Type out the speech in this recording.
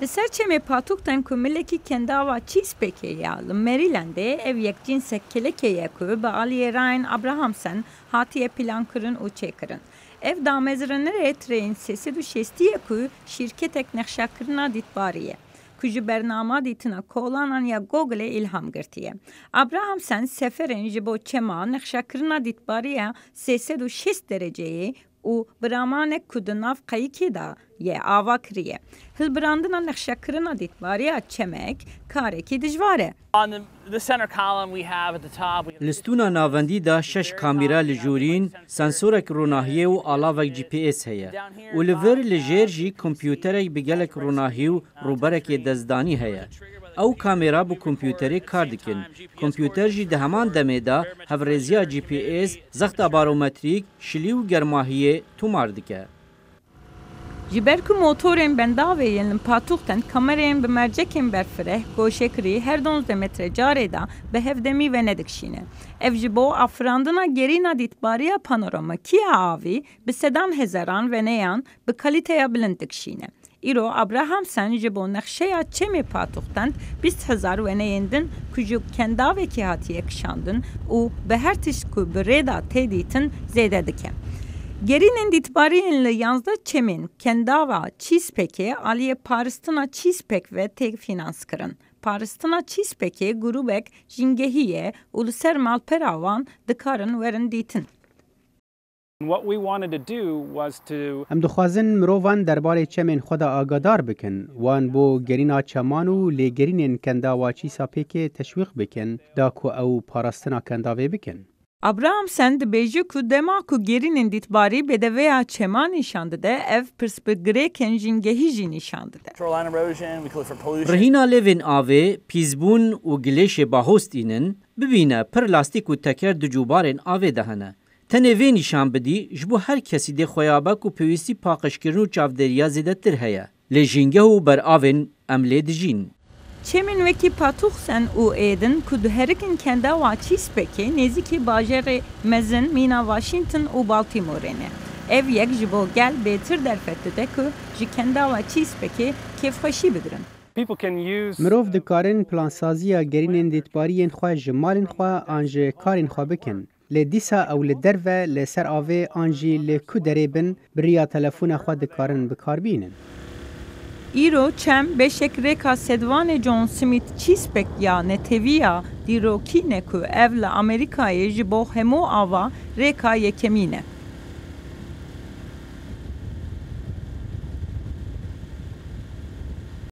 Li çemê patûktan ku milekî kendava Chesapeake'ye ya li Marylandê ev yekcînsek kelekê ye ku bi aliyê Ryan Abrahamsen hatiye plankirin û çêkirin. Ev damezranirê Treyên sêsed û şêstiyê ku şîrketek nexşakirina dîtbarî ye. Ku ji bernama dîtina kolanan ya Google'ê îlham girtiye. Abrahamsen seferên ji bo çema nexşakirina dîtbarî ya 360 dereceyê û biramanek ku di nav qeyikê da ye ava kiriye. Hilbirandina nexşakirina dîtbariya çemek karekî dijwar e. Li stûna navendî da 6 kamîra li jûrîn, sensorek ronahiyê û alavek GPS heye. û li vir li jêr jî kompyûterek bi gelek ronahî û rûberekê dezdanî heye. Ew kamêra bi kompyûterê kar dikin. Kompyûter jî di heman demê da hevrêziya GPS, zexta barometrîk, şilî û germahiyê tomar dike. Ji ber ku motorên bendavê yên li patûxtan kamereyên bi mercekên berfireh goşekirî her 12 metre carê da bi hevdemî ve nedikşîne. Ev ji bo afirandina gerîna dîtbariya panoramîkiya avî bi sedan hezaran ve neyan bi kalîteya bilind dikşîne. İro Abrahamsen ji bo nexşeya çemê patûxtan 20,000 weneyên din ku ji kendavekî hatiye kişandin û bi her tişt ku bi rêda tê dîtin zêde dike. Gerînên dîtbariyên li 11 çemên kendava Chesapeake'ê aliyê paristina Chesapeake ve tê finans kirin. Paristina Chesapeake'ê grûbek jîngehî ye û li ser malpera wan dikarin werin dîtin. Em dixwazin mirovan derbarê çemên xwe de agadar bikin, wan bo gerîna çeman û lêgerînên kendava Chesapeake'ê teşwîq bikin, da ku ew parastina kendavê bikin. Abrahamsen dibêje ku dema ku gerînên dîtbarî bêdeveya çeman nîşan dide, ev pirs bi girêkên jîngehî jî nîşan dide. Rihîna levên avê, pîzbûn û gilêşê bahost înin, bibîne pir lastîk û teker di cûbarên avê de hene. Tenê vê nîşan bidî, ji bo her kesî dê xweyabek û pêwîstî paqijkirin û çavdêriya zêdetir heye. Lê jîngeh û beravên em lê dijîn. Çemên wekî patûxsen û êdin ku di herikên kendava Chesapeake'ê nêzîkî bajarê mezin mîna Washington û Baltimore'ê ne. Ev yek ji bo gel bêtir derfet dide ku ji kendava Chesapeake'ê kêfxweşî bigirin. Mirov dikarin plansaziya gerînên dîtbariyên xwe ji malên xwe an ji karên xwe bikin. Lê dîsa ew li derve li ser avê an jî lê ku derê bin biriya telefona xwe dikarin bikarbînin. İro çem beşek rêka sedvanê John Smith Chesapeake ya neteviya dîrokî ne ku ev li Amerîkayê ji bo hemû ava rêka yekemî ne.